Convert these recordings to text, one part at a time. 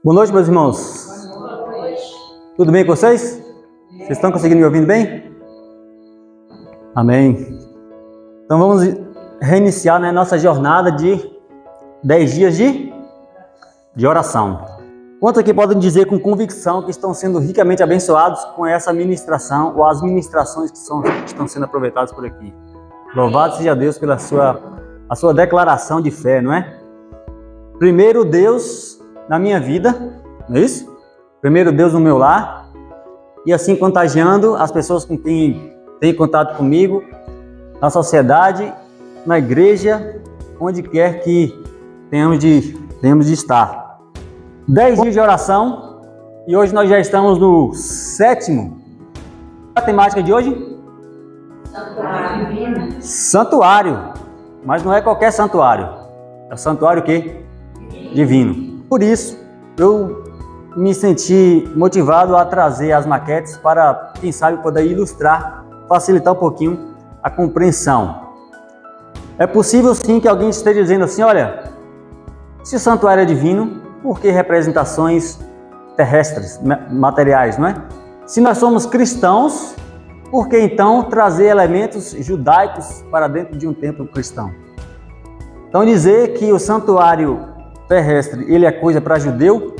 Boa noite, meus irmãos. Tudo bem com vocês? Vocês estão conseguindo me ouvir bem? Amém. Então vamos reiniciar, nossa jornada de 10 dias de oração. Quantos aqui podem dizer com convicção que estão sendo ricamente abençoados com essa ministração ou as ministrações que estão sendo aproveitadas por aqui? Louvado seja Deus pela a sua declaração de fé, não é? Primeiro Deus na minha vida, não é isso? Primeiro Deus no meu lar, e assim contagiando as pessoas com quem têm contato comigo, na sociedade, na igreja, onde quer que tenhamos de estar. 10 dias de oração, e hoje nós já estamos no 7º. A temática de hoje? Santuário. Santuário, mas não é qualquer santuário, é o santuário o quê? Divino. Por isso, eu me senti motivado a trazer as maquetes para, quem sabe, poder ilustrar, facilitar um pouquinho a compreensão. É possível sim que alguém esteja dizendo assim, olha, se o santuário é divino, por que representações terrestres, materiais, não é? Se nós somos cristãos, por que então trazer elementos judaicos para dentro de um templo cristão? Então dizer que o santuário terrestre, ele é coisa para judeu,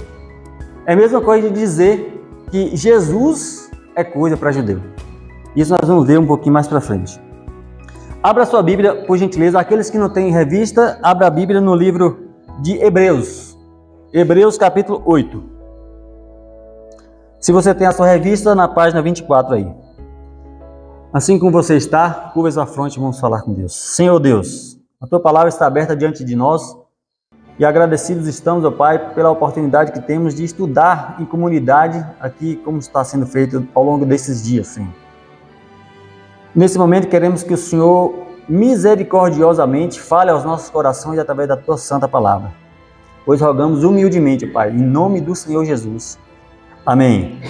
é a mesma coisa de dizer que Jesus é coisa para judeu. Isso nós vamos ver um pouquinho mais para frente. Abra sua Bíblia, por gentileza. Aqueles que não têm revista, abra a Bíblia no livro de Hebreus. Hebreus capítulo 8. Se você tem a sua revista, na página 24 aí. Assim como você está, curva sua fronte e vamos falar com Deus. Senhor Deus, a tua palavra está aberta diante de nós. E agradecidos estamos, ó Pai, pela oportunidade que temos de estudar em comunidade aqui, como está sendo feito ao longo desses dias, Senhor. Nesse momento, queremos que o Senhor misericordiosamente fale aos nossos corações através da tua santa palavra. Pois rogamos humildemente, Pai, em nome do Senhor Jesus. Amém.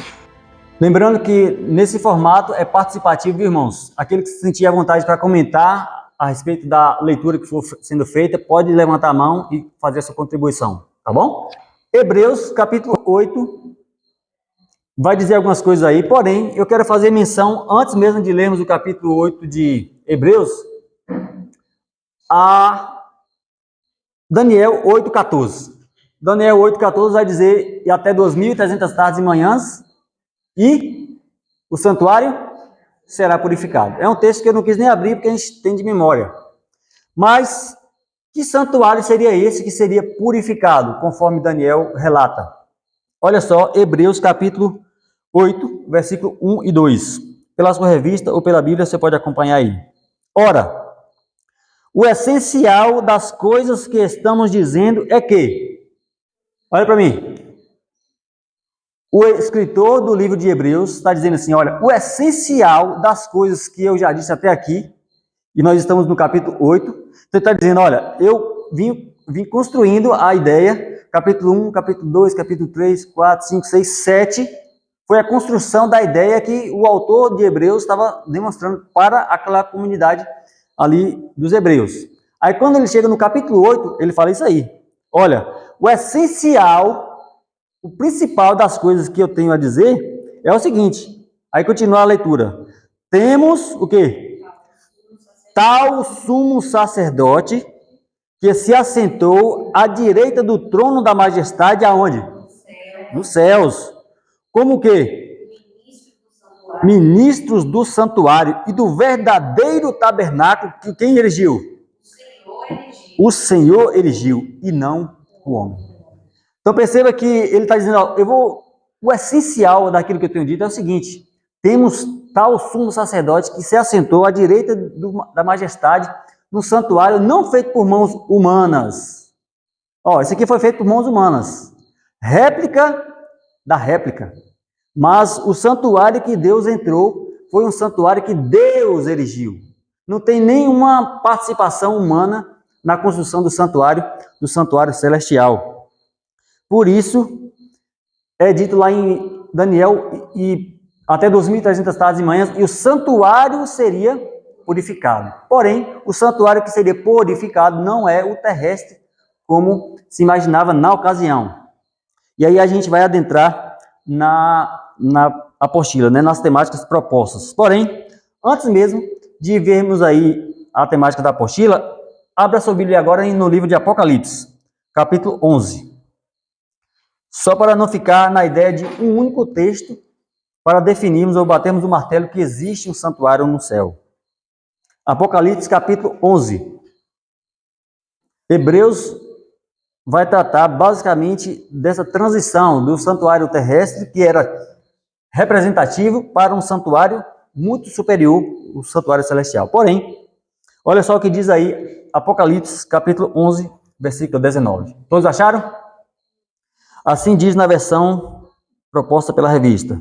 Lembrando que nesse formato é participativo, irmãos. Aquele que se sentir à vontade para comentar a respeito da leitura que for sendo feita, pode levantar a mão e fazer a sua contribuição, tá bom? Hebreus, capítulo 8, vai dizer algumas coisas aí, porém, eu quero fazer menção, antes mesmo de lermos o capítulo 8 de Hebreus, a Daniel 8,14. Daniel 8,14 vai dizer, e até 2.300 tardes e manhãs, e o santuário será purificado. É um texto que eu não quis nem abrir, porque a gente tem de memória. Mas, que santuário seria esse que seria purificado, conforme Daniel relata? Olha só, Hebreus capítulo 8, versículo 1 e 2. Pela sua revista ou pela Bíblia, você pode acompanhar aí. Ora, o essencial das coisas que estamos dizendo é que, olha para mim, o escritor do livro de Hebreus está dizendo assim, olha, o essencial das coisas que eu já disse até aqui, e nós estamos no capítulo 8, então ele está dizendo, olha, eu vim construindo a ideia, capítulo 1, capítulo 2, capítulo 3, 4, 5, 6, 7, foi a construção da ideia que o autor de Hebreus estava demonstrando para aquela comunidade ali dos hebreus. Aí quando ele chega no capítulo 8, ele fala isso aí, olha, o essencial, o principal das coisas que eu tenho a dizer é o seguinte, aí continua a leitura. Temos o quê? Tal sumo sacerdote que se assentou à direita do trono da majestade aonde? Nos céus. Como o quê? Ministros do santuário e do verdadeiro tabernáculo que quem erigiu? O Senhor erigiu e não o homem. Então perceba que ele está dizendo, ó, o essencial daquilo que eu tenho dito é o seguinte, temos tal sumo sacerdote que se assentou à direita da majestade no santuário não feito por mãos humanas. Ó, isso aqui foi feito por mãos humanas. Réplica da réplica. Mas o santuário que Deus entrou foi um santuário que Deus erigiu. Não tem nenhuma participação humana na construção do santuário celestial. Por isso, é dito lá em Daniel, e até 2.300 tardes e manhãs, e o santuário seria purificado. Porém, o santuário que seria purificado não é o terrestre, como se imaginava na ocasião. E aí a gente vai adentrar na apostila, né, nas temáticas propostas. Porém, antes mesmo de vermos aí a temática da apostila, abra sua Bíblia agora no livro de Apocalipse, capítulo 11. Só para não ficar na ideia de um único texto, para definirmos ou batermos o martelo que existe um santuário no céu. Apocalipse, capítulo 11. Hebreus vai tratar basicamente dessa transição do santuário terrestre, que era representativo, para um santuário muito superior, o santuário celestial. Porém, olha só o que diz aí, Apocalipse, capítulo 11, versículo 19. Todos acharam? Assim diz na versão proposta pela revista.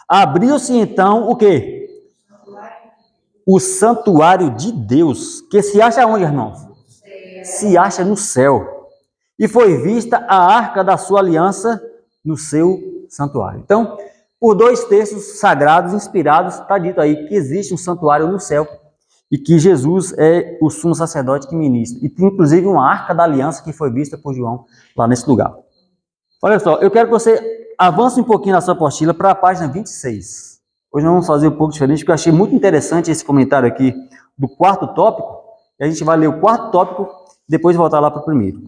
Abriu-se então o quê? O santuário de Deus, que se acha onde, irmãos? Se acha no céu. E foi vista a arca da sua aliança no seu santuário. Então, por dois textos sagrados inspirados, está dito aí que existe um santuário no céu e que Jesus é o sumo sacerdote que ministra. E tem inclusive uma arca da aliança que foi vista por João lá nesse lugar. Olha só, eu quero que você avance um pouquinho na sua apostila para a página 26. Hoje nós vamos fazer um pouco diferente, porque eu achei muito interessante esse comentário aqui do quarto tópico. E a gente vai ler o quarto tópico e depois voltar lá para o primeiro.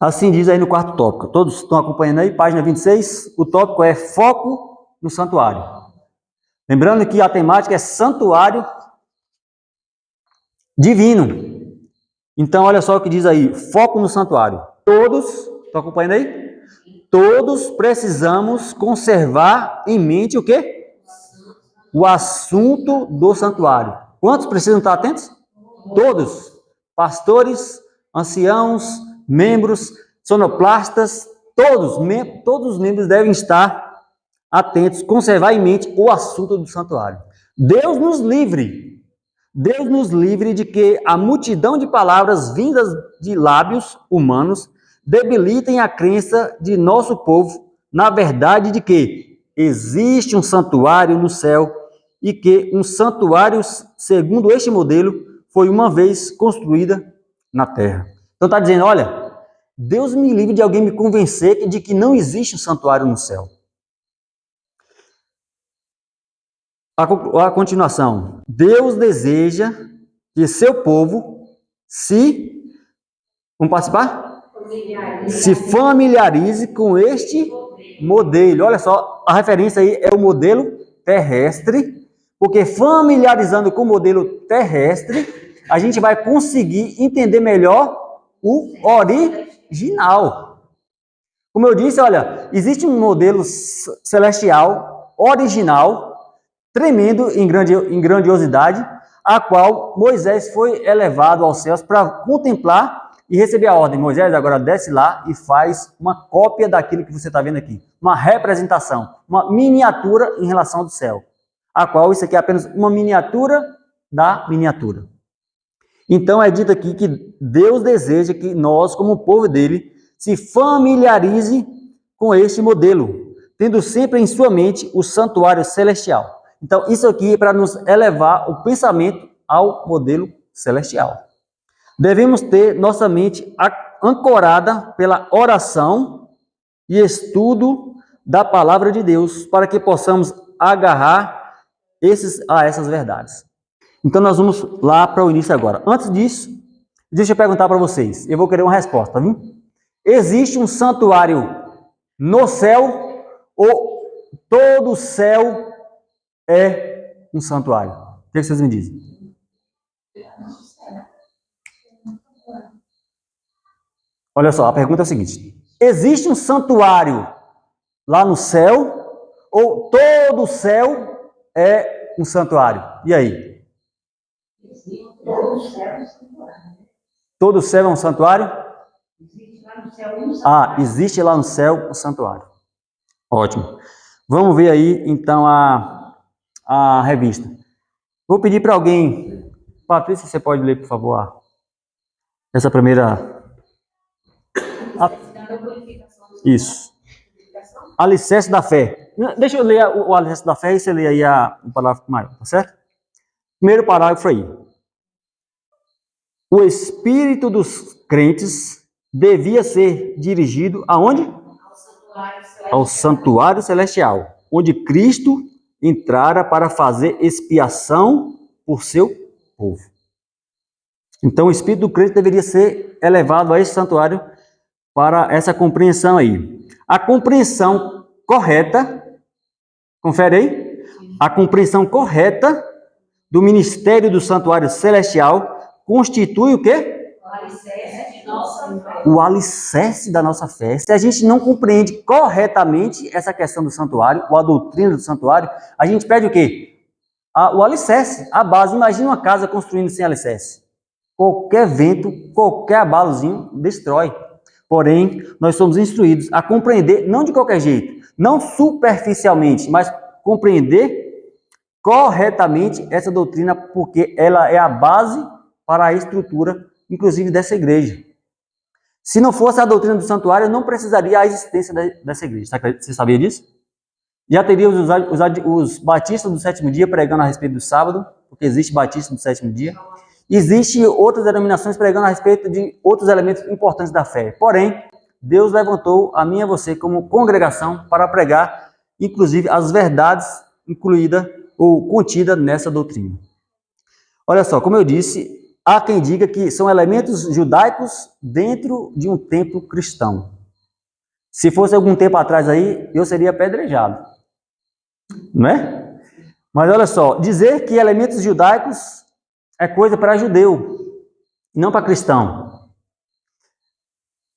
Assim diz aí no quarto tópico. Todos estão acompanhando aí? Página 26. O tópico é foco no santuário. Lembrando que a temática é santuário divino. Então, olha só o que diz aí. Foco no santuário. Todos, estão acompanhando aí? Todos precisamos conservar em mente o quê? O assunto do santuário. Quantos precisam estar atentos? Todos. Pastores, anciãos, membros, sonoplastas, todos os membros devem estar atentos, conservar em mente o assunto do santuário. Deus nos livre de que a multidão de palavras vindas de lábios humanos debilitem a crença de nosso povo na verdade de que existe um santuário no céu e que um santuário, segundo este modelo, foi uma vez construída na terra. Então está dizendo, olha, Deus me livre de alguém me convencer de que não existe um santuário no céu. A continuação, Deus deseja que seu povo vamos participar? Se familiarize com este modelo. Olha só, a referência aí é o modelo terrestre, porque familiarizando com o modelo terrestre, a gente vai conseguir entender melhor o original. Como eu disse, olha, existe um modelo celestial original, tremendo em grandiosidade, a qual Moisés foi elevado aos céus para contemplar e receber a ordem. Moisés agora desce lá e faz uma cópia daquilo que você está vendo aqui. Uma representação, uma miniatura em relação ao céu. A qual isso aqui é apenas uma miniatura da miniatura. Então é dito aqui que Deus deseja que nós, como povo dele, se familiarize com este modelo, tendo sempre em sua mente o santuário celestial. Então isso aqui é para nos elevar o pensamento ao modelo celestial. Devemos ter nossa mente ancorada pela oração e estudo da palavra de Deus, para que possamos agarrar a essas verdades. Então nós vamos lá para o início agora. Antes disso, deixa eu perguntar para vocês. Eu vou querer uma resposta, viu? Existe um santuário no céu ou todo o céu é um santuário? O que vocês me dizem? Olha só, a pergunta é a seguinte. Existe um santuário lá no céu ou todo o céu é um santuário? E aí? Todo o céu é um santuário? Existe lá no céu um santuário. Ótimo. Vamos ver aí, então, a revista. Vou pedir para alguém... Patrícia, você pode ler, por favor, essa primeira... Isso. Alicerce da fé. Deixa eu ler o alicerce da fé e você lê aí o parágrafo maior, tá certo? Primeiro parágrafo aí. O espírito dos crentes devia ser dirigido aonde? Ao santuário celestial, onde Cristo entrara para fazer expiação por seu povo. Então, o espírito do crente deveria ser elevado a esse santuário para essa compreensão aí. A compreensão correta, confere aí, a compreensão correta do ministério do santuário celestial constitui o quê? O alicerce da nossa fé. Se a gente não compreende corretamente essa questão do santuário, ou a doutrina do santuário, a gente perde o quê? O alicerce, a base. Imagina uma casa construindo sem alicerce. Qualquer vento, qualquer abalozinho destrói. Porém, nós somos instruídos a compreender, não de qualquer jeito, não superficialmente, mas compreender corretamente essa doutrina, porque ela é a base para a estrutura, inclusive, dessa igreja. Se não fosse a doutrina do santuário, não precisaria a existência dessa igreja. Você sabia disso? Já teria os batistas do sétimo dia pregando a respeito do sábado, porque existe batista do sétimo dia. Existem outras denominações pregando a respeito de outros elementos importantes da fé. Porém, Deus levantou a mim e a você como congregação para pregar, inclusive, as verdades incluídas ou contidas nessa doutrina. Olha só, como eu disse, há quem diga que são elementos judaicos dentro de um templo cristão. Se fosse algum tempo atrás aí, eu seria apedrejado. Não é? Mas olha só, dizer que elementos judaicos é coisa para judeu, não para cristão.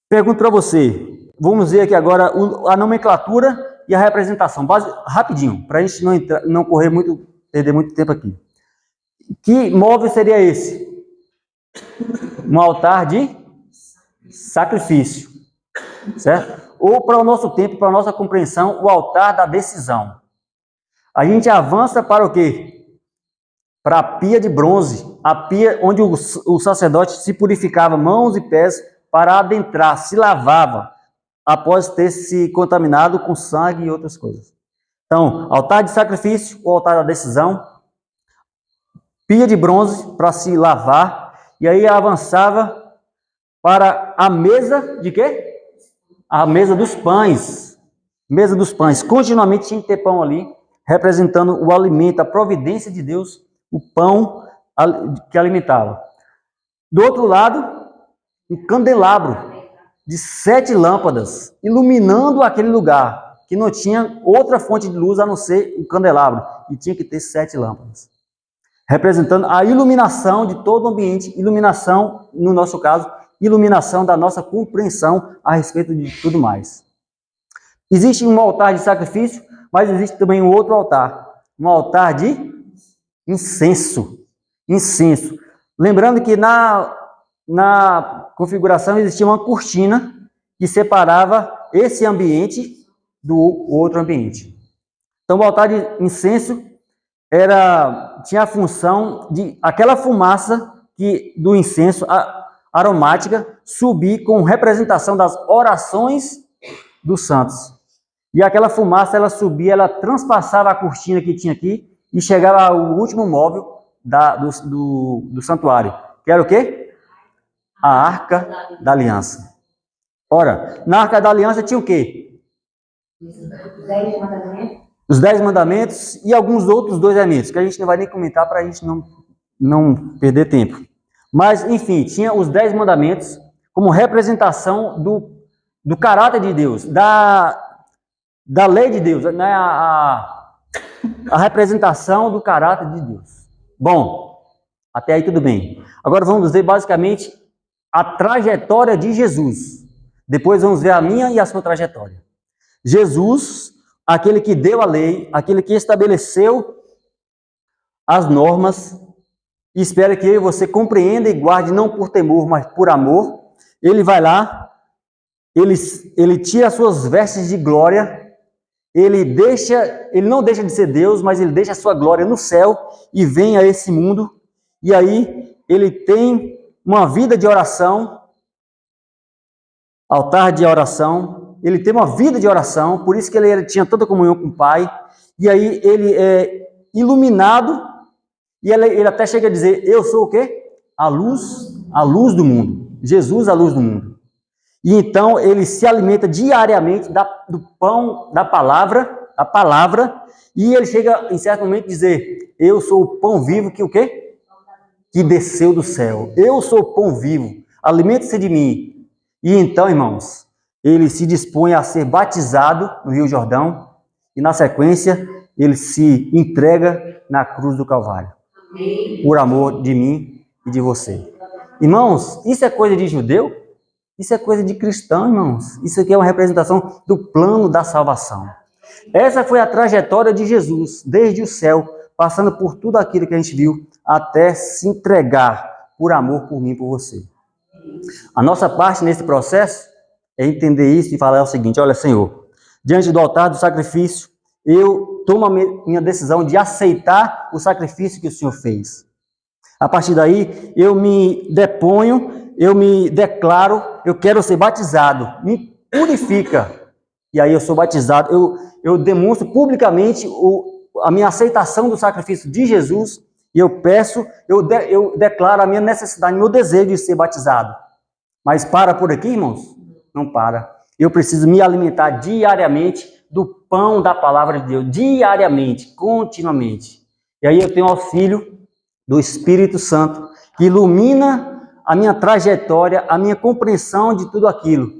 Pergunto para você, vamos ver aqui agora a nomenclatura e a representação. Rapidinho, para a gente não perder muito tempo aqui. Que móvel seria esse? Um altar de sacrifício, certo? Ou para o nosso tempo, para a nossa compreensão, o altar da decisão. A gente avança para o quê? Para a pia de bronze, a pia onde o sacerdote se purificava mãos e pés para adentrar, se lavava, após ter se contaminado com sangue e outras coisas. Então, altar de sacrifício, o altar da decisão, pia de bronze para se lavar, e aí avançava para a mesa de quê? A mesa dos pães. Mesa dos pães. Continuamente tinha que ter pão ali, representando o alimento, a providência de Deus, o pão que alimentava. Do outro lado, um candelabro de 7 lâmpadas, iluminando aquele lugar, que não tinha outra fonte de luz a não ser o candelabro, e tinha que ter 7 lâmpadas. Representando a iluminação de todo o ambiente, iluminação, no nosso caso, iluminação da nossa compreensão a respeito de tudo mais. Existe um altar de sacrifício, mas existe também um outro altar, um altar de incenso. Incenso. Lembrando que na configuração existia uma cortina que separava esse ambiente do outro ambiente. Então o altar de incenso tinha a função de aquela fumaça do incenso aromática subir com representação das orações dos santos. E aquela fumaça, ela subia, ela transpassava a cortina que tinha aqui e chegava ao último móvel do santuário, que era o quê? A Arca da Aliança. Ora, na Arca da Aliança tinha o quê? Os 10 mandamentos e alguns outros 2 elementos, que a gente não vai nem comentar para a gente não perder tempo. Mas, enfim, tinha os 10 mandamentos como representação do caráter de Deus, da lei de Deus, né? A representação do caráter de Deus. Bom, até aí tudo bem. Agora vamos ver basicamente a trajetória de Jesus. Depois vamos ver a minha e a sua trajetória. Jesus, aquele que deu a lei, aquele que estabeleceu as normas, e espera que eu e você compreenda e guarde não por temor, mas por amor. Ele vai lá, ele tira as suas vestes de glória, ele não deixa de ser Deus, mas ele deixa a sua glória no céu e vem a esse mundo. E aí ele tem uma vida de oração, altar de oração, ele tem uma vida de oração, por isso que ele tinha tanta comunhão com o Pai. E aí ele é iluminado, e ele até chega a dizer, eu sou o quê? A luz do mundo. Jesus, a luz do mundo. E então ele se alimenta diariamente do pão da palavra, e ele chega em certo momento a dizer: eu sou o pão vivo que o quê? Que desceu do céu. Eu sou o pão vivo, alimente-se de mim. E então, irmãos, ele se dispõe a ser batizado no Rio Jordão, e na sequência ele se entrega na cruz do Calvário, por amor de mim e de você. Irmãos, isso é coisa de judeu? Isso é coisa de cristão, irmãos. Isso aqui é uma representação do plano da salvação. Essa foi a trajetória de Jesus, desde o céu, passando por tudo aquilo que a gente viu, até se entregar por amor por mim e por você. A nossa parte nesse processo é entender isso e falar o seguinte: olha, Senhor, diante do altar do sacrifício, eu tomo a minha decisão de aceitar o sacrifício que o Senhor fez. A partir daí, eu me deponho, eu me declaro, eu quero ser batizado, me purifica. E aí eu sou batizado, eu demonstro publicamente a minha aceitação do sacrifício de Jesus, e eu peço, eu declaro a minha necessidade, meu desejo de ser batizado. Mas para por aqui, irmãos? Não para. Eu preciso me alimentar diariamente do pão da palavra de Deus, diariamente, continuamente. E aí eu tenho auxílio do Espírito Santo, que ilumina a minha trajetória, a minha compreensão de tudo aquilo.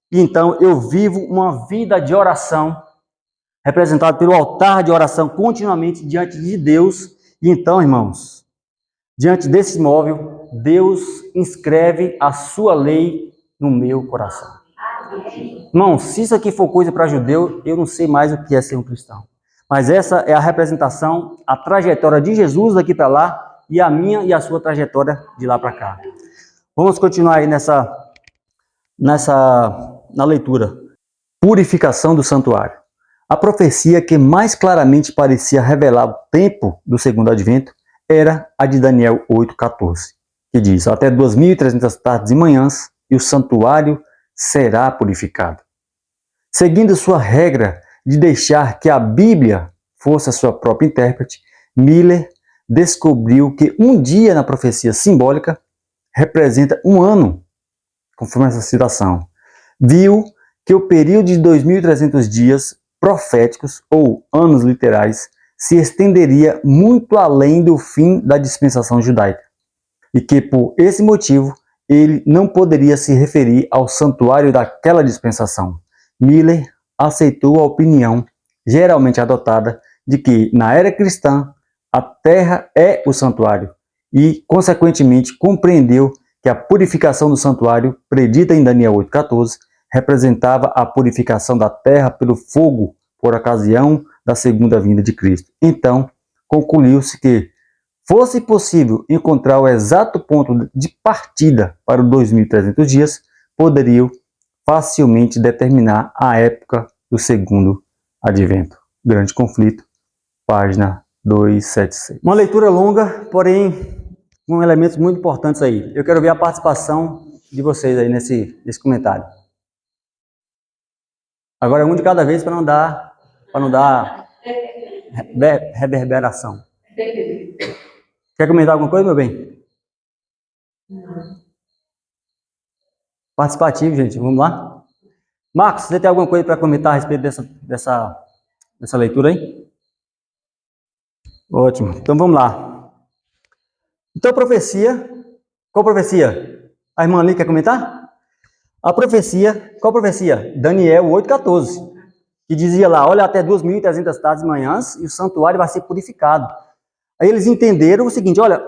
E então eu vivo uma vida de oração, representado pelo altar de oração continuamente diante de Deus. E então, irmãos, diante desse móvel, Deus inscreve a sua lei no meu coração. Irmãos, se isso aqui for coisa para judeu, eu não sei mais o que é ser um cristão. Mas essa é a representação, a trajetória de Jesus daqui para lá, e a minha e a sua trajetória de lá para cá. Vamos continuar aí na leitura. Purificação do santuário. A profecia que mais claramente parecia revelar o tempo do segundo advento era a de Daniel 8,14, que diz: até 2.300 tardes e manhãs, e o santuário será purificado. Seguindo sua regra de deixar que a Bíblia fosse a sua própria intérprete, Miller descobriu que um dia na profecia simbólica representa um ano, conforme essa citação. Viu que o período de 2.300 dias proféticos, ou anos literais, se estenderia muito além do fim da dispensação judaica, e que, por esse motivo, ele não poderia se referir ao santuário daquela dispensação. Miller aceitou a opinião geralmente adotada de que, na era cristã, a terra é o santuário e, consequentemente, compreendeu que a purificação do santuário, predita em Daniel 8,14, representava a purificação da terra pelo fogo por ocasião da segunda vinda de Cristo. Então, concluiu-se que fosse possível encontrar o exato ponto de partida para os 2.300 dias, poderiam facilmente determinar a época do segundo advento. Grande Conflito, página 276. Uma leitura longa, porém com elementos muito importantes aí. Eu quero ver a participação de vocês aí nesse comentário. Agora é um de cada vez para não dar reverberação. Quer comentar alguma coisa, meu bem? Não. Participativo, gente. Vamos lá? Marcos, você tem alguma coisa para comentar a respeito dessa leitura aí? Ótimo. Então vamos lá. Então, profecia. Qual profecia? A irmã ali quer comentar? A profecia. Qual profecia? Daniel 8,14. Que dizia lá: olha, até 2.300 tardes e manhãs, e o santuário vai ser purificado. Aí eles entenderam o seguinte: olha,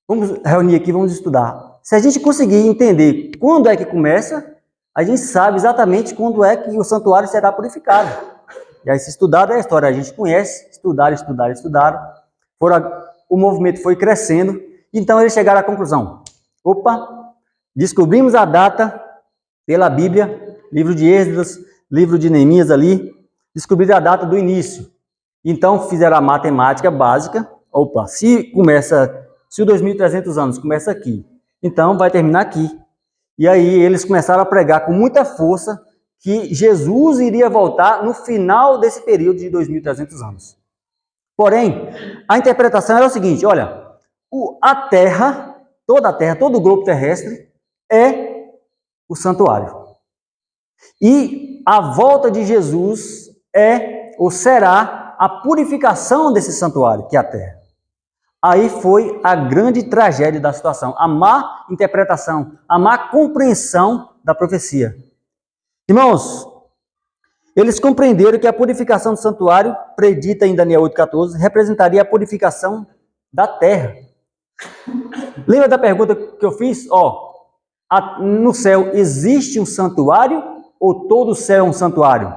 vamos reunir aqui, vamos estudar. Se a gente conseguir entender quando é que começa, a gente sabe exatamente quando é que o santuário será purificado. E aí, se estudar a história, a gente conhece, estudaram. O movimento foi crescendo, então eles chegaram à conclusão: opa, descobrimos a data pela Bíblia, livro de Êxodos, livro de Neemias ali, descobriram a data do início. Então fizeram a matemática básica. Opa, se o 2.300 anos começa aqui, então vai terminar aqui. E aí eles começaram a pregar com muita força que Jesus iria voltar no final desse período de 2.300 anos. Porém, a interpretação era o seguinte: olha, a Terra, toda a Terra, todo o globo terrestre é o santuário. E a volta de Jesus é ou será a purificação desse santuário, que é a terra. Aí foi a grande tragédia da situação, a má interpretação, a má compreensão da profecia. Irmãos, eles compreenderam que a purificação do santuário, predita em Daniel 8,14, representaria a purificação da terra. Lembra da pergunta que eu fiz? No céu existe um santuário ou todo o céu é um santuário?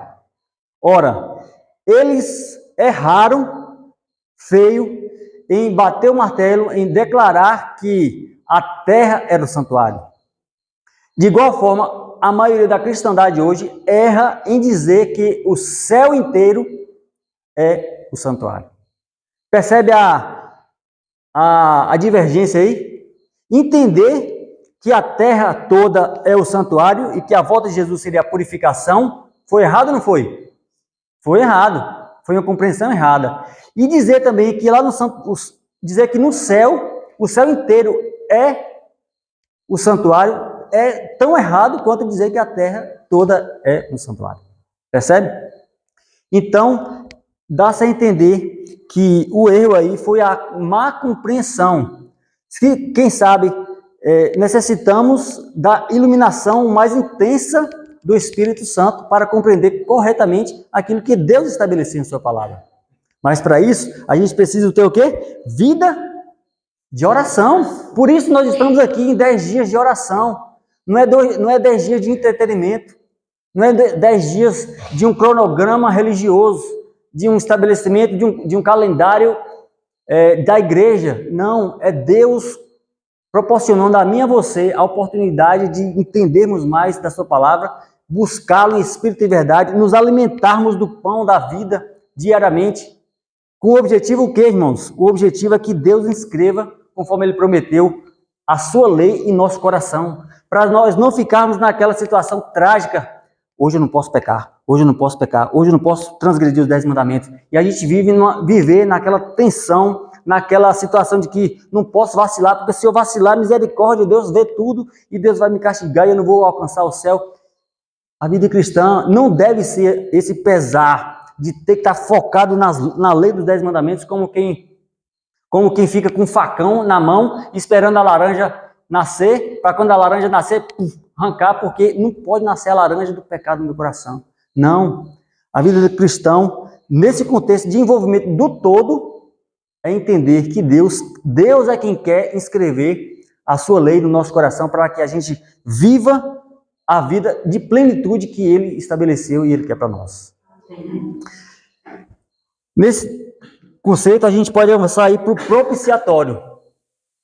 Ora, eles erraram feio em bater o martelo, em declarar que a terra era o santuário. De igual forma, a maioria da cristandade hoje erra em dizer que o céu inteiro é o santuário. Percebe a divergência aí? Entender que a terra toda é o santuário e que a volta de Jesus seria a purificação, foi errado ou não foi? Foi errado. Foi uma compreensão errada. E dizer também que lá no dizer que no céu, o céu inteiro é o santuário, é tão errado quanto dizer que a terra toda é um santuário. Percebe? Então, dá-se a entender que o erro aí foi a má compreensão. Quem sabe, necessitamos da iluminação mais intensa do Espírito Santo para compreender corretamente aquilo que Deus estabeleceu em sua palavra. Mas para isso, a gente precisa ter o quê? Vida de oração. Por isso nós estamos aqui em 10 dias de oração. Não é 10 dias de entretenimento. Não é 10 dias de um cronograma religioso, de um estabelecimento, de um calendário da igreja. Não, é Deus proporcionando a mim e a você a oportunidade de entendermos mais da sua palavra, buscá-lo em espírito e verdade, nos alimentarmos do pão da vida diariamente. Com o objetivo o quê, irmãos? O objetivo é que Deus inscreva, conforme Ele prometeu, a sua lei em nosso coração, para nós não ficarmos naquela situação trágica. Hoje eu não posso pecar, hoje eu não posso pecar, hoje eu não posso transgredir os 10 mandamentos. E a gente viver naquela tensão, naquela situação de que não posso vacilar, porque se eu vacilar, misericórdia, Deus vê tudo e Deus vai me castigar e eu não vou alcançar o céu. A vida cristã não deve ser esse pesar de ter que estar focado na lei dos 10 mandamentos, como quem fica com um facão na mão, esperando a laranja nascer, para quando a laranja nascer, arrancar, porque não pode nascer a laranja do pecado no meu coração. Não. A vida do cristão, nesse contexto de envolvimento do todo, é entender que Deus é quem quer inscrever a sua lei no nosso coração para que a gente viva a vida de plenitude que Ele estabeleceu e Ele quer para nós. Nesse conceito, a gente pode avançar aí para o propiciatório.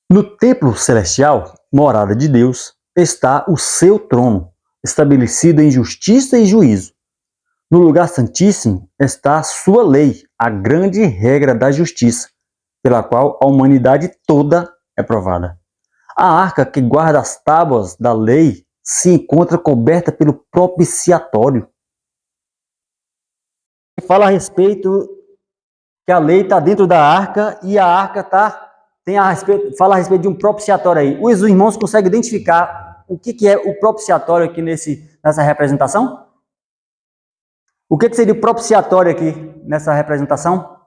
No templo celestial, morada de Deus, está o seu trono, estabelecido em justiça e juízo. No lugar santíssimo está a sua lei, a grande regra da justiça, pela qual a humanidade toda é provada. A arca que guarda as tábuas da lei se encontra coberta pelo propiciatório. Fala a respeito que a lei está dentro da arca e a arca fala a respeito de um propiciatório aí. Os irmãos conseguem identificar o que é o propiciatório aqui nessa representação? O que seria o propiciatório aqui nessa representação?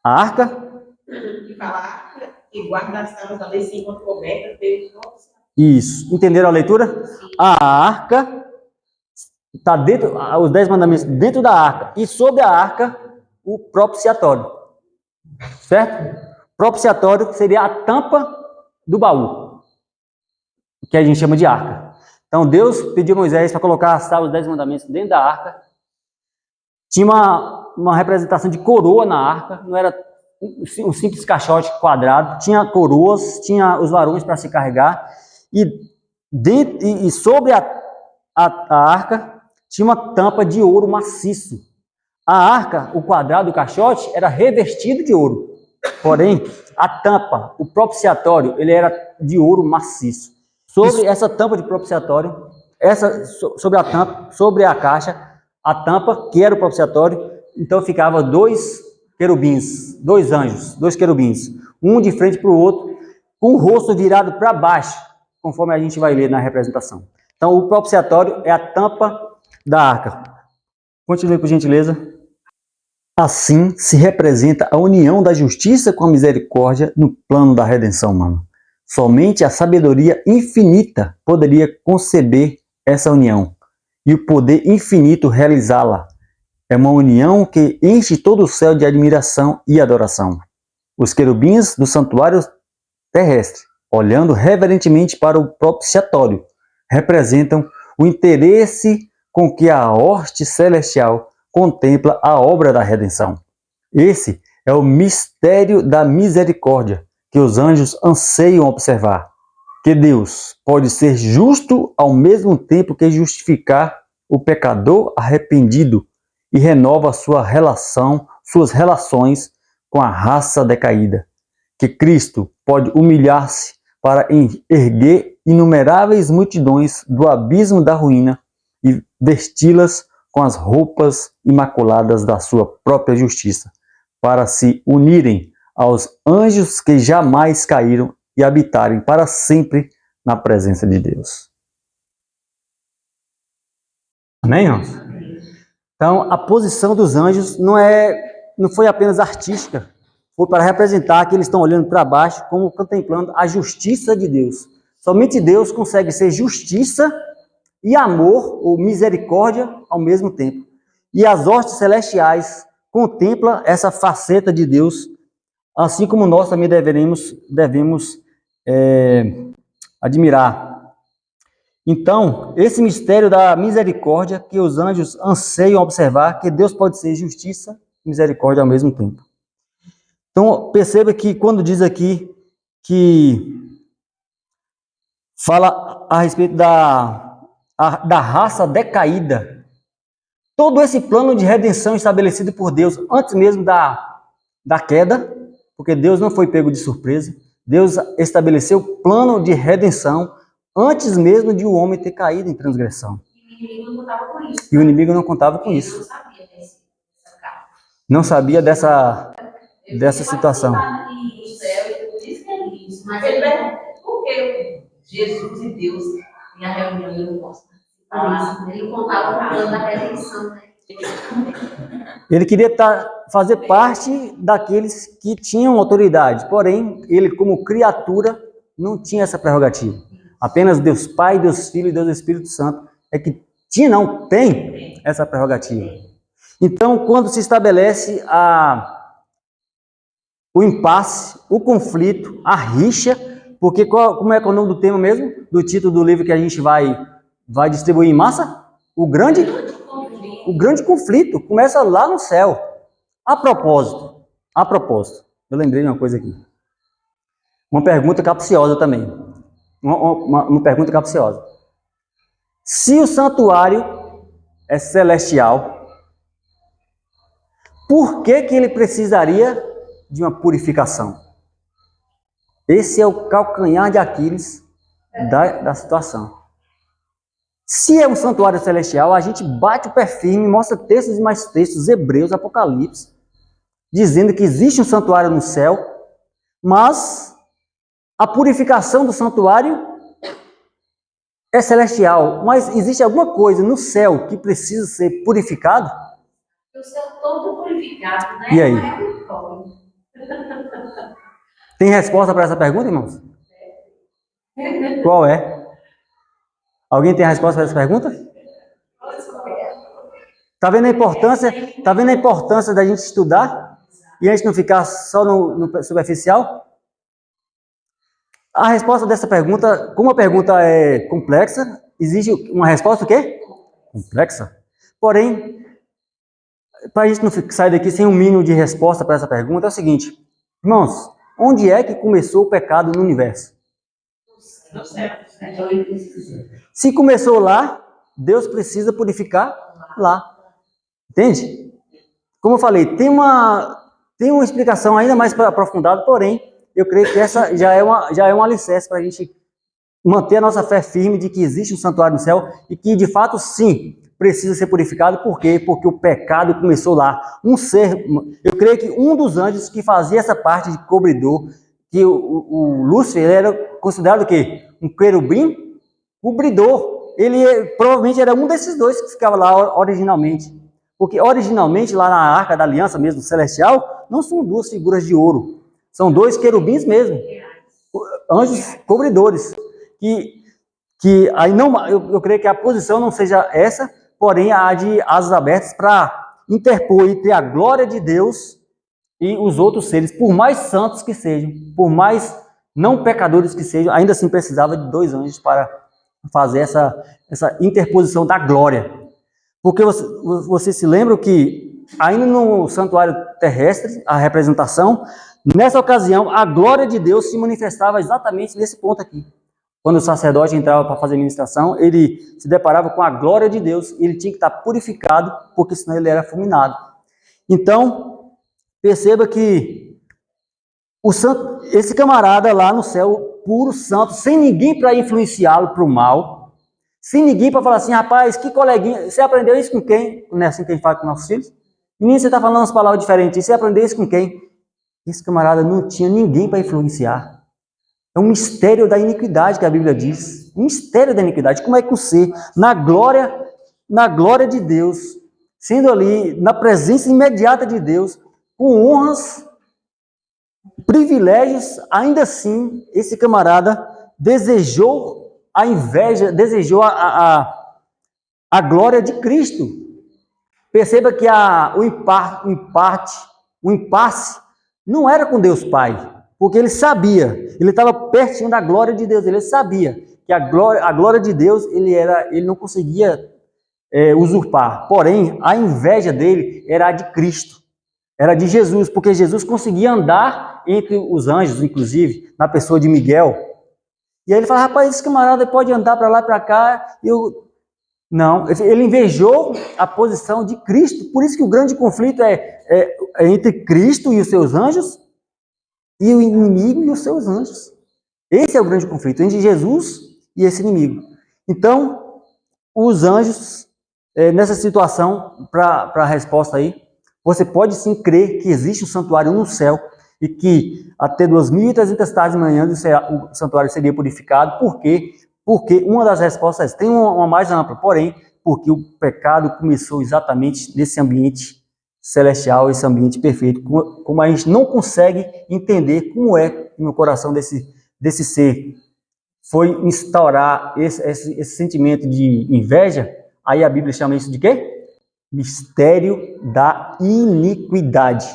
A arca? E fala arca e guarda as tábuas da lei se encontra coberta pelo propiciatório. Isso. Entenderam a leitura? Sim. A arca está dentro, os 10 mandamentos dentro da arca, e sobre a arca, o propiciatório. Certo? Propiciatório seria a tampa do baú, que a gente chama de arca. Então Deus pediu a Moisés para colocar as tábuas dos 10 mandamentos dentro da arca. Tinha uma representação de coroa na arca, não era um simples caixote quadrado, tinha coroas, tinha os varões para se carregar, e sobre a arca tinha uma tampa de ouro maciço. A arca, o quadrado, o caixote, era revestido de ouro. Porém, a tampa, o propiciatório, ele era de ouro maciço. Sobre essa tampa de propiciatório, sobre a caixa, a tampa, que era o propiciatório, então ficava 2 querubins, 2 anjos, 2 querubins, um de frente para o outro, com o rosto virado para baixo, conforme a gente vai ler na representação. Então, o propiciatório é a tampa da arca. Continue, por gentileza. Assim se representa a união da justiça com a misericórdia no plano da redenção humana. Somente a sabedoria infinita poderia conceber essa união e o poder infinito realizá-la. É uma união que enche todo o céu de admiração e adoração. Os querubins do santuário terrestre, olhando reverentemente para o propiciatório, representam o interesse com que a hoste celestial contempla a obra da redenção. Esse é o mistério da misericórdia que os anjos anseiam observar. Que Deus pode ser justo ao mesmo tempo que justificar o pecador arrependido e renova suas relações com a raça decaída. Que Cristo pode humilhar-se para erguer inumeráveis multidões do abismo da ruína e vesti-las com as roupas imaculadas da sua própria justiça, para se unirem aos anjos que jamais caíram e habitarem para sempre na presença de Deus. Amém, irmãos? Então, a posição dos anjos não foi apenas artística, foi para representar que eles estão olhando para baixo, como contemplando a justiça de Deus. Somente Deus consegue ser justiça e amor, ou misericórdia, ao mesmo tempo. E as hostes celestiais contemplam essa faceta de Deus, assim como nós também devemos admirar. Então, esse mistério da misericórdia que os anjos anseiam observar, que Deus pode ser justiça e misericórdia ao mesmo tempo. Então, perceba que quando diz aqui que fala a respeito da raça decaída, todo esse plano de redenção estabelecido por Deus antes mesmo da queda, porque Deus não foi pego de surpresa, Deus estabeleceu o plano de redenção antes mesmo de o homem ter caído em transgressão. E o inimigo não contava com isso. Não sabia dessa situação. Mas ele pergunta, por que Jesus e Deus em a reunião ele não posso falar? Ele contava com o plano da redenção, né? Ele queria fazer parte daqueles que tinham autoridade, porém, ele como criatura não tinha essa prerrogativa. Apenas Deus Pai, Deus Filho e Deus Espírito Santo é que tem essa prerrogativa. Então, quando se estabelece o impasse, o conflito, a rixa, porque como é o nome do tema mesmo? Do título do livro que a gente vai distribuir em massa? O grande conflito começa lá no céu. A propósito, eu lembrei de uma coisa aqui. Uma pergunta capciosa também. Uma pergunta capciosa. Se o santuário é celestial, por que ele precisaria de uma purificação? Esse é o calcanhar de Aquiles da situação. Se é um santuário celestial, a gente bate o pé firme, mostra textos e mais textos, Hebreus, Apocalipse, dizendo que existe um santuário no céu, mas a purificação do santuário é celestial. Mas existe alguma coisa no céu que precisa ser purificado? O céu todo purificado, né? E aí? Tem resposta para essa pergunta, irmãos? Qual é? Alguém tem a resposta para essa pergunta? Está vendo a importância da gente estudar e a gente não ficar só no superficial? A resposta dessa pergunta, como a pergunta é complexa, exige uma resposta o quê? Complexa. Porém, para a gente não sair daqui sem um mínimo de resposta para essa pergunta, é o seguinte, irmãos, onde é que começou o pecado no universo? No céu. Se começou lá, Deus precisa purificar lá. Entende? Como eu falei, tem uma explicação ainda mais aprofundada, porém, eu creio que essa já é um alicerce para a gente manter a nossa fé firme de que existe um santuário no céu e que, de fato, sim, precisa ser purificado. Por quê? Porque o pecado começou lá. Eu creio que um dos anjos que fazia essa parte de cobridor, que o Lúcifer era considerado o quê? Um querubim cobridor. ele provavelmente era um desses dois que ficava lá originalmente. Porque originalmente, lá na Arca da Aliança mesmo, celestial, não são duas figuras de ouro. São dois querubins mesmo. Anjos cobridores. Que aí não, eu creio que a posição não seja essa, porém a de asas abertas para interpor entre a glória de Deus e os outros seres, por mais santos que sejam, por mais não pecadores que sejam, ainda assim precisava de dois anjos para fazer essa interposição da glória. Porque você se lembra que ainda no santuário terrestre, a representação, nessa ocasião, a glória de Deus se manifestava exatamente nesse ponto aqui. Quando o sacerdote entrava para fazer ministração, ele se deparava com a glória de Deus, e ele tinha que estar purificado, porque senão ele era fulminado. Então, perceba que esse camarada lá no céu, puro, santo, sem ninguém para influenciá-lo para o mal, sem ninguém para falar assim, rapaz, que coleguinha, você aprendeu isso com quem? Não é assim que a gente fala com nossos filhos? Menino, você está falando umas palavras diferentes, você aprendeu isso com quem? Esse camarada não tinha ninguém para influenciar. É um mistério da iniquidade que a Bíblia diz. Um mistério da iniquidade. Como é que o ser, na glória de Deus, sendo ali, na presença imediata de Deus, com honras, privilégios, ainda assim, esse camarada desejou a inveja, desejou a glória de Cristo. Perceba que o impasse não era com Deus Pai, porque ele sabia, ele estava pertinho da glória de Deus, ele sabia que a glória de Deus ele não conseguia usurpar, porém a inveja dele era a de Cristo, era de Jesus, porque Jesus conseguia andar entre os anjos, inclusive, na pessoa de Miguel. E aí ele fala, rapaz, esse camarada pode andar para lá e para cá. Não, ele invejou a posição de Cristo. Por isso que o grande conflito é entre Cristo e os seus anjos e o inimigo e os seus anjos. Esse é o grande conflito, entre Jesus e esse inimigo. Então, os anjos, nessa situação, para a resposta aí, você pode sim crer que existe um santuário no céu e que até 2.300 tardes e manhãs o santuário seria purificado. Por quê? Porque uma das respostas tem uma mais ampla, porém, porque o pecado começou exatamente nesse ambiente celestial, esse ambiente perfeito, como a gente não consegue entender como é que no coração desse ser foi instaurar esse sentimento de inveja. Aí a Bíblia chama isso de quê? Mistério da iniquidade.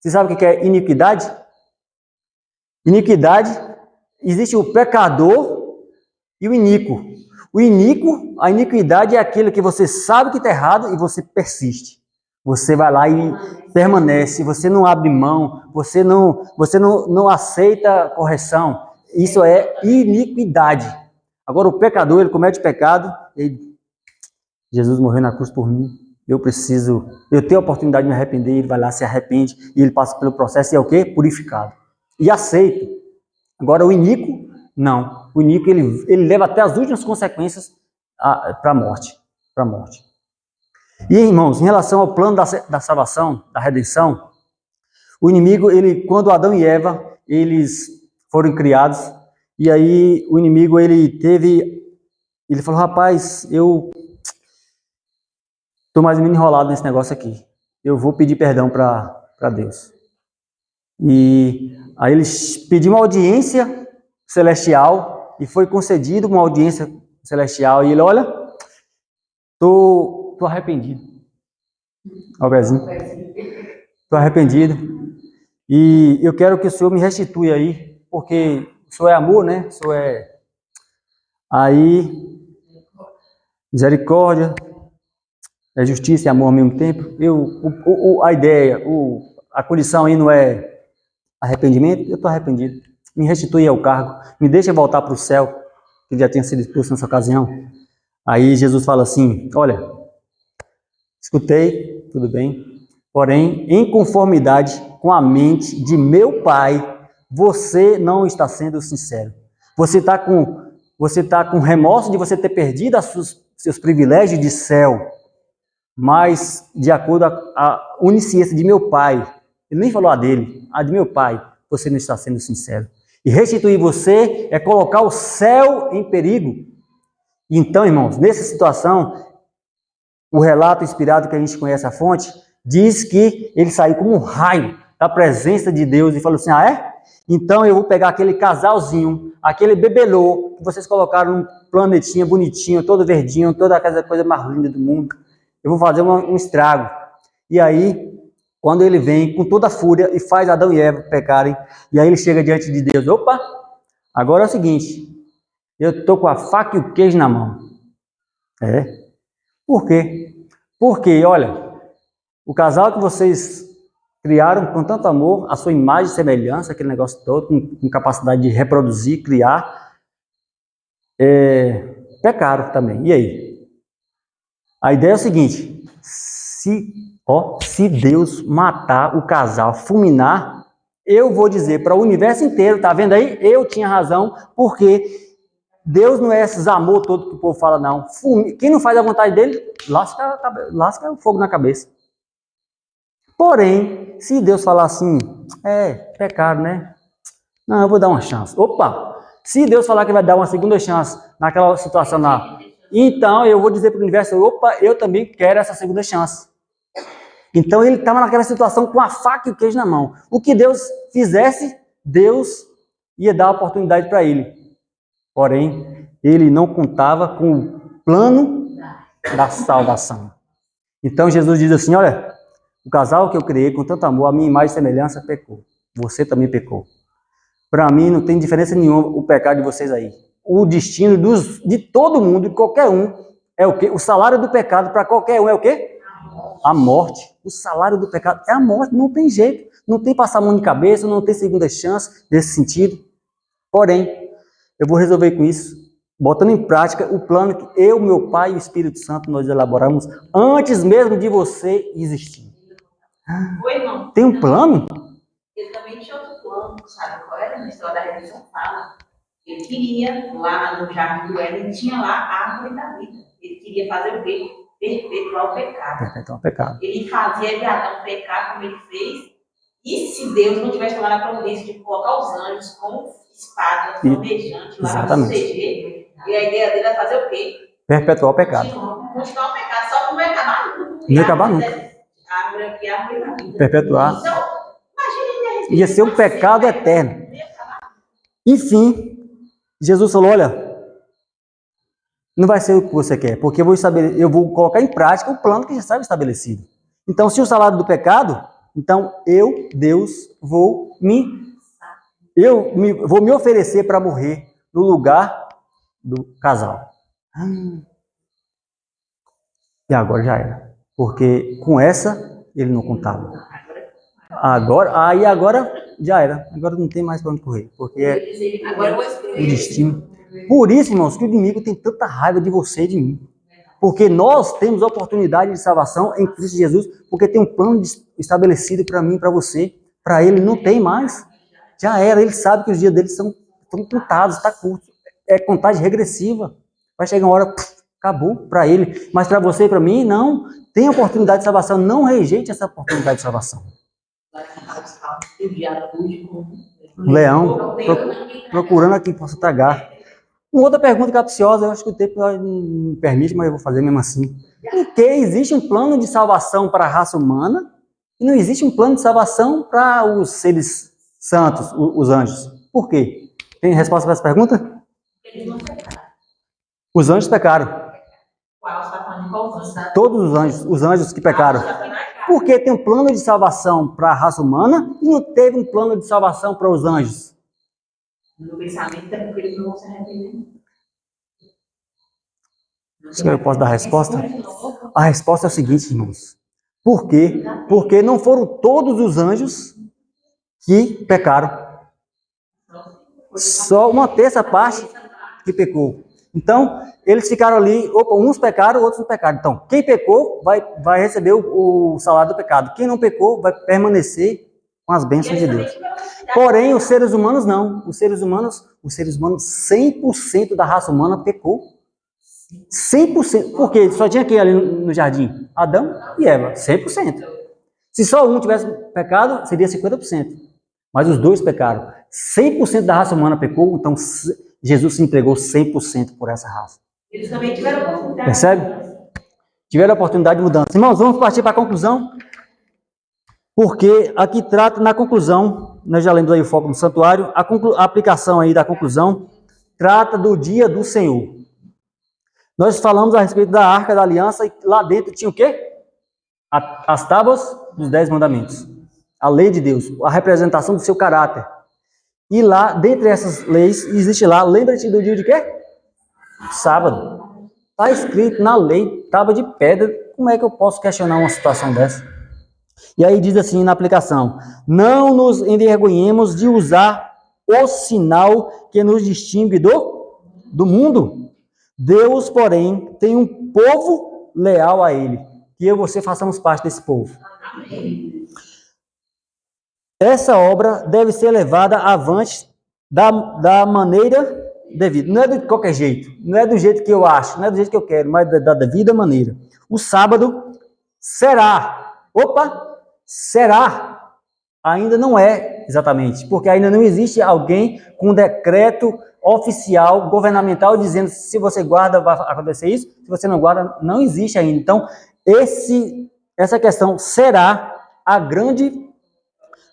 Você sabe o que é iniquidade? Iniquidade, existe o pecador e o iníquo. A iniquidade é aquilo que você sabe que está errado e você persiste. Você vai lá e permanece, você não abre mão, você não aceita correção. Isso é iniquidade. Agora o pecador, ele comete pecado, Jesus morreu na cruz por mim, eu tenho a oportunidade de me arrepender, ele vai lá, se arrepende, e ele passa pelo processo e é o quê? Purificado. E aceito. Agora o iníquo, não. O iníquo, ele leva até as últimas consequências para a morte. E, irmãos, em relação ao plano da salvação, da redenção, o inimigo, quando Adão e Eva, eles foram criados, e aí o inimigo, ele falou, rapaz, eu estou mais ou menos enrolado nesse negócio aqui, eu vou pedir perdão para Deus. E aí eles pediram uma audiência celestial, e foi concedido uma audiência celestial, e ele, olha, estou arrependido. Olha o pezinho. Estou arrependido. E eu quero que o Senhor me restitui aí, porque o Senhor é amor, né? O Senhor é... Aí, misericórdia, é justiça e amor ao mesmo tempo. A condição aí não é arrependimento, eu estou arrependido. Me restitui ao cargo, me deixa voltar para o céu, que já tinha sido expulso nessa ocasião. Aí Jesus fala assim, olha, escutei, tudo bem, porém, em conformidade com a mente de meu Pai, você não está sendo sincero. Você está com remorso de você ter perdido seus privilégios de céu, mas de acordo com a onisciência de meu Pai, ele nem falou a dele, a de meu Pai, você não está sendo sincero. E restituir você é colocar o céu em perigo. Então, irmãos, nessa situação, o relato inspirado que a gente conhece a fonte, diz que ele saiu como um raio da presença de Deus e falou assim, ah é? Então eu vou pegar aquele casalzinho, aquele bebelô que vocês colocaram num planetinha bonitinho, todo verdinho, toda aquela coisa mais linda do mundo. Eu vou fazer um estrago. E aí, quando ele vem com toda a fúria e faz Adão e Eva pecarem, e aí ele chega diante de Deus, opa, agora é o seguinte, eu estou com a faca e o queijo na mão. Por quê? Porque, olha, o casal que vocês criaram com tanto amor, a sua imagem e semelhança, aquele negócio todo, com capacidade de reproduzir, criar, pecaram também. E aí? A ideia é o seguinte, se Deus matar o casal, fulminar, eu vou dizer para o universo inteiro, tá vendo aí? Eu tinha razão, porque Deus não é esses amor todo que o povo fala, não. Quem não faz a vontade dele, lasca o fogo na cabeça. Porém, se Deus falar assim, pecado, né? Não, eu vou dar uma chance. Opa! Se Deus falar que vai dar uma segunda chance naquela situação lá, então eu vou dizer para o universo, opa, eu também quero essa segunda chance. Então ele estava naquela situação com a faca e o queijo na mão. O que Deus fizesse, Deus ia dar a oportunidade para ele. Porém, ele não contava com o plano da salvação. Então Jesus diz assim, olha, o casal que eu criei com tanto amor, a minha imagem e semelhança pecou. Você também pecou. Para mim não tem diferença nenhuma o pecado de vocês aí. O destino de todo mundo, de qualquer um, é o quê? O salário do pecado para qualquer um é o quê? A morte. O salário do pecado é a morte, não tem jeito. Não tem passar a mão de cabeça, não tem segunda chance nesse sentido. Porém, eu vou resolver com isso, botando em prática o plano que eu, meu Pai e o Espírito Santo nós elaboramos antes mesmo de você existir. Oi, irmão. Tem um plano? Ele também tinha outro plano, sabe qual era? Na história da redenção fala. Ele queria, lá no Jardim do Éden, tinha lá a árvore da vida. Ele queria fazer o quê? Perpetuar o pecado. Perpetuar o pecado. Ele fazia de Adão pecar como ele fez. E se Deus não tivesse tomado a providência de colocar os anjos com espada flamejante lá para proteger, e a ideia dele era fazer o quê? Perpetuar o pecado. Continuar o pecado, só que não vai acabar nunca. Não ia acabar nunca. Árvore da vida. Perpetuar. Então, imagina ele ia ser um pecado eterno. Enfim, Jesus falou, olha, não vai ser o que você quer, porque eu vou colocar em prática o plano que já estava estabelecido. Então, se o salário do pecado, então eu, Deus, vou me oferecer para morrer no lugar do casal. E agora já era. Porque com essa ele não contava. Agora já era. Agora não tem mais para onde correr. Porque é o destino. Por isso, irmãos, que o inimigo tem tanta raiva de você e de mim. Porque nós temos a oportunidade de salvação em Cristo Jesus, porque tem um plano estabelecido para mim e para você. Para ele não tem mais. Já era, ele sabe que os dias dele estão contados, está curto. É contagem regressiva. Vai chegar uma hora, acabou para ele. Mas para você e para mim, não. Tem oportunidade de salvação. Não rejeite essa oportunidade de salvação. Leão, procurando a quem possa tragar. Uma outra pergunta capciosa, eu acho que o tempo não me permite, mas eu vou fazer mesmo assim. Por que existe um plano de salvação para a raça humana e não existe um plano de salvação para os seres santos, os anjos? Por quê? Tem resposta para essa pergunta? Eles não pecaram. Os anjos pecaram. Qual? Você está falando de qual anjo? Todos os anjos que pecaram. Por que tem um plano de salvação para a raça humana e não teve um plano de salvação para os anjos? No pensamento é porque eles não vão se arrepender. Eu posso dar a resposta? A resposta é a seguinte, irmãos. Por quê? Porque não foram todos os anjos que pecaram. Só uma terça parte que pecou. Então, eles ficaram ali, uns pecaram, outros não pecaram. Então, quem pecou vai receber o salário do pecado. Quem não pecou vai permanecer com as bênçãos de Deus. Porém, os seres humanos não. Os seres humanos, 100% da raça humana pecou. 100%. Por quê? Só tinha quem ali no jardim? Adão e Eva. 100%. Se só um tivesse pecado, seria 50%. Mas os dois pecaram. 100% da raça humana pecou, então Jesus se entregou 100% por essa raça. Eles também tiveram a oportunidade. Percebe? Tiveram a oportunidade de mudança. Irmãos, vamos partir para a conclusão. Porque aqui trata, na conclusão, nós já lemos aí o foco no santuário, a aplicação aí da conclusão trata do dia do Senhor. Nós falamos a respeito da Arca da Aliança e lá dentro tinha o quê? As tábuas dos 10 mandamentos. A lei de Deus, a representação do seu caráter. E lá, dentre essas leis, existe lá, lembra-te do dia de quê? Sábado. Está escrito na lei, tábua de pedra. Como é que eu posso questionar uma situação dessa? E aí diz assim na aplicação: não nos envergonhemos de usar o sinal que nos distingue do mundo. Deus, porém, tem um povo leal a ele. Que eu e você façamos parte desse povo. Amém. Essa obra deve ser levada avante da maneira devida. Não é de qualquer jeito. Não é do jeito que eu acho. Não é do jeito que eu quero. Mas da devida maneira. O sábado será. Será. Ainda não é exatamente. Porque ainda não existe alguém com decreto oficial, governamental, dizendo se você guarda vai acontecer isso. Se você não guarda, não existe ainda. Então, essa questão será a grande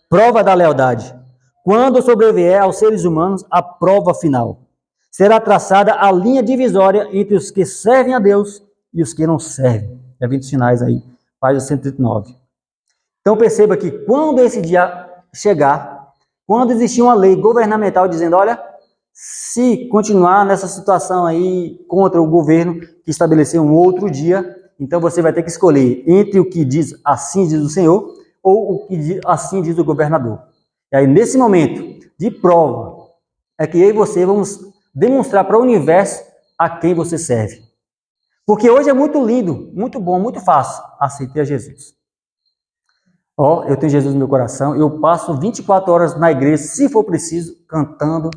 prova da lealdade. Quando sobrevier aos seres humanos a prova final, será traçada a linha divisória entre os que servem a Deus e os que não servem. Eventos finais aí, página 139. Então perceba que quando esse dia chegar, quando existir uma lei governamental dizendo, olha, se continuar nessa situação aí contra o governo que estabeleceu um outro dia, então você vai ter que escolher entre o que diz assim diz o Senhor ou o que diz, assim diz o governador. E aí nesse momento de prova é que eu e você vamos demonstrar para o universo a quem você serve. Porque hoje é muito lindo, muito bom, muito fácil aceitar Jesus. Eu tenho Jesus no meu coração, eu passo 24 horas na igreja, se for preciso, cantando,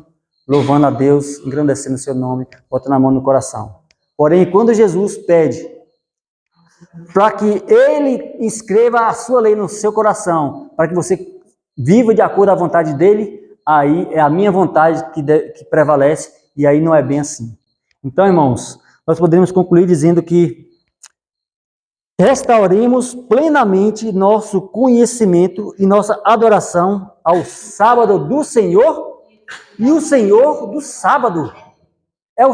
louvando a Deus, engrandecendo o seu nome, botando a mão no coração. Porém, quando Jesus pede para que Ele escreva a sua lei no seu coração, para que você viva de acordo à vontade dEle, aí é a minha vontade que prevalece, e aí não é bem assim. Então, irmãos, nós podemos concluir dizendo que restauremos plenamente nosso conhecimento e nossa adoração ao sábado do Senhor e o Senhor do sábado. É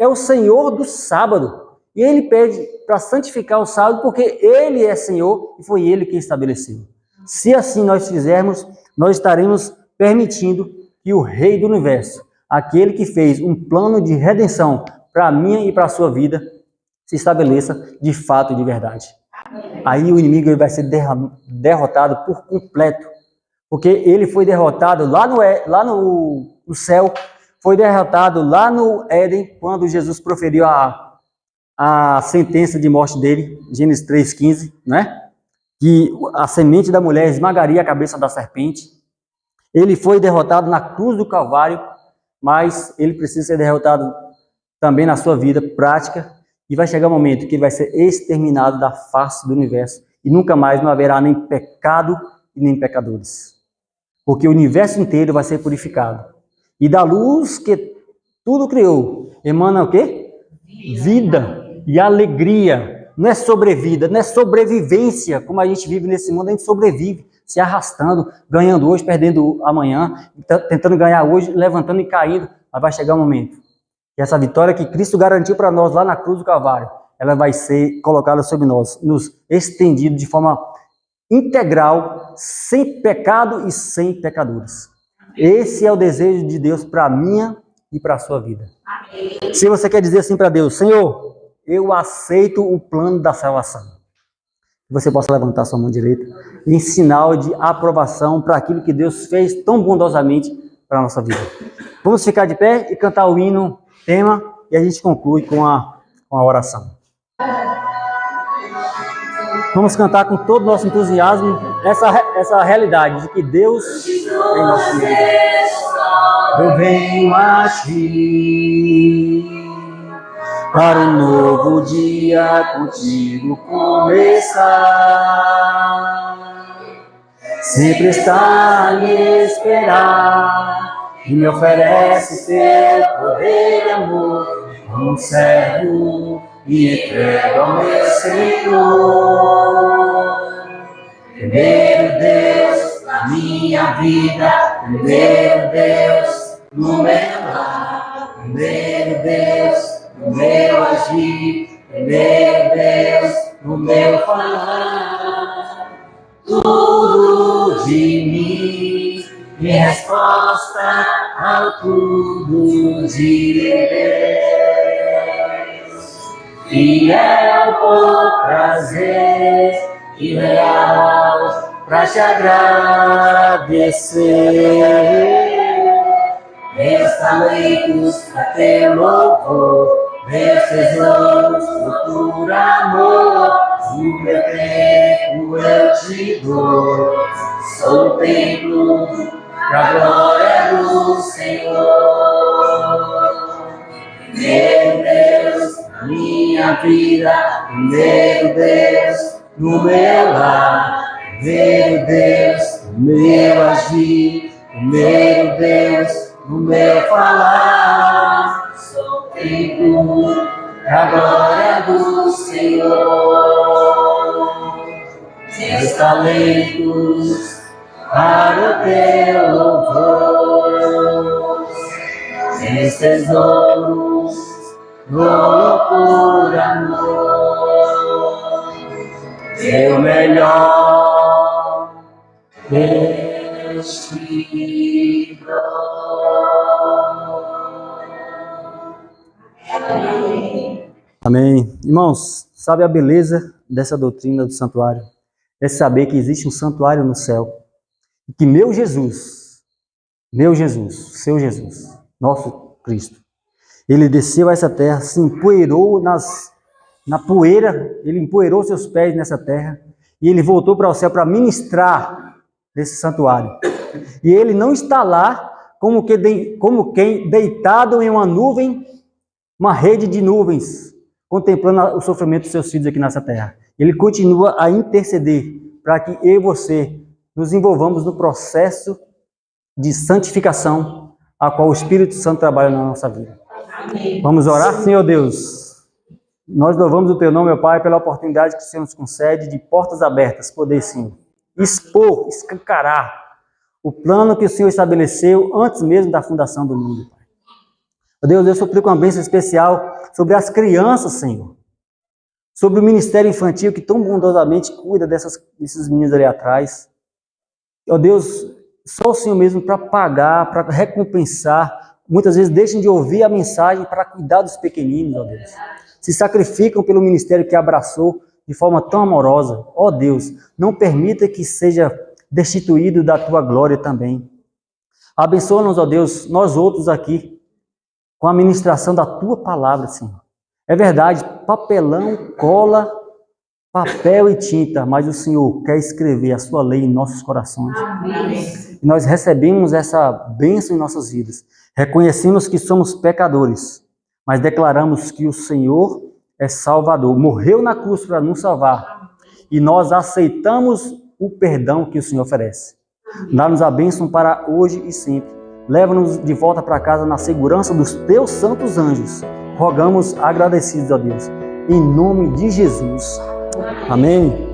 o Senhor do sábado. E Ele pede para santificar o sábado porque Ele é Senhor e foi Ele quem estabeleceu. Se assim nós fizermos, nós estaremos permitindo que o Rei do Universo, aquele que fez um plano de redenção para a minha e para a sua vida, se estabeleça de fato e de verdade. Aí o inimigo ele vai ser derrotado por completo, porque ele foi derrotado lá no céu, foi derrotado lá no Éden, quando Jesus proferiu a sentença de morte dele, Gênesis 3,15, né? Que a semente da mulher esmagaria a cabeça da serpente. Ele foi derrotado na cruz do Calvário, mas ele precisa ser derrotado também na sua vida prática, e vai chegar um momento que ele vai ser exterminado da face do universo, e nunca mais não haverá nem pecado e nem pecadores. Porque o universo inteiro vai ser purificado. E da luz que tudo criou, emana o quê? Vida e alegria. Não é sobrevida, não é sobrevivência, como a gente vive nesse mundo, a gente sobrevive, se arrastando, ganhando hoje, perdendo amanhã, tentando ganhar hoje, levantando e caindo, mas vai chegar um momento. E essa vitória que Cristo garantiu para nós lá na cruz do Calvário, ela vai ser colocada sobre nós, nos estendido de forma integral, sem pecado e sem pecadores. Esse é o desejo de Deus para a minha e para a sua vida. Amém. Se você quer dizer assim para Deus, Senhor, eu aceito o plano da salvação. Você possa levantar sua mão direita em sinal de aprovação para aquilo que Deus fez tão bondosamente para a nossa vida. Vamos ficar de pé e cantar o hino, tema, e a gente conclui com a oração. Vamos cantar com todo o nosso entusiasmo essa realidade de que Deus em nosso meio. Eu venho a Ti para um novo dia contigo começar. Sempre está a me esperar e me oferece seu poder e amor. um servo e entrego ao meu Senhor. Primeiro Deus na minha vida, primeiro Deus no meu lar, primeiro Deus no meu agir, primeiro Deus no meu falar. Tudo de mim, minha resposta ao tudo de Deus. Fiel por prazer e leal pra te agradecer. Meus talentos pra teu louvor, meus tesouros por amor. O meu tempo eu te dou, sou o templo pra glória do Senhor. Meu Deus, na minha vida, meu Deus, no meu lar, meu Deus, no meu agir, meu Deus, no meu falar. Sou o templo pra glória do Senhor. Meus talentos para o teu louvor, meus tesouros dou por amor. Teu melhor Deus te dou. Amém. Irmãos, sabe a beleza dessa doutrina do santuário? É saber que existe um santuário no céu. E que meu Jesus, seu Jesus, nosso Cristo, ele desceu a essa terra, se empoeirou na poeira, ele empoeirou seus pés nessa terra, e ele voltou para o céu para ministrar nesse santuário. E ele não está lá como quem deitado em uma nuvem, uma rede de nuvens, contemplando o sofrimento dos seus filhos aqui nessa terra. Ele continua a interceder para que eu e você nos envolvamos no processo de santificação a qual o Espírito Santo trabalha na nossa vida. Amém. Vamos orar? Senhor Deus, nós louvamos o Teu nome, meu Pai, pela oportunidade que o Senhor nos concede de portas abertas, poder, Senhor, expor, escancarar o plano que o Senhor estabeleceu antes mesmo da fundação do mundo, Pai. Deus, eu suplico uma bênção especial sobre as crianças, Senhor. Sobre o ministério infantil que tão bondosamente cuida desses meninos ali atrás. Ó Deus, só o Senhor mesmo para pagar, para recompensar. Muitas vezes deixam de ouvir a mensagem para cuidar dos pequeninos, ó Deus. Se sacrificam pelo ministério que abraçou de forma tão amorosa. Ó Deus, não permita que seja destituído da Tua glória também. Abençoa-nos, ó Deus, nós outros aqui, com a ministração da Tua palavra, Senhor. É verdade, papelão, cola, papel e tinta, mas o Senhor quer escrever a Sua lei em nossos corações. Amém. E nós recebemos essa bênção em nossas vidas. Reconhecemos que somos pecadores, mas declaramos que o Senhor é Salvador. Morreu na cruz para nos salvar. E nós aceitamos o perdão que o Senhor oferece. Dá-nos a bênção para hoje e sempre. Leva-nos de volta para casa na segurança dos Teus santos anjos. Rogamos agradecidos a Deus. Em nome de Jesus. Amém.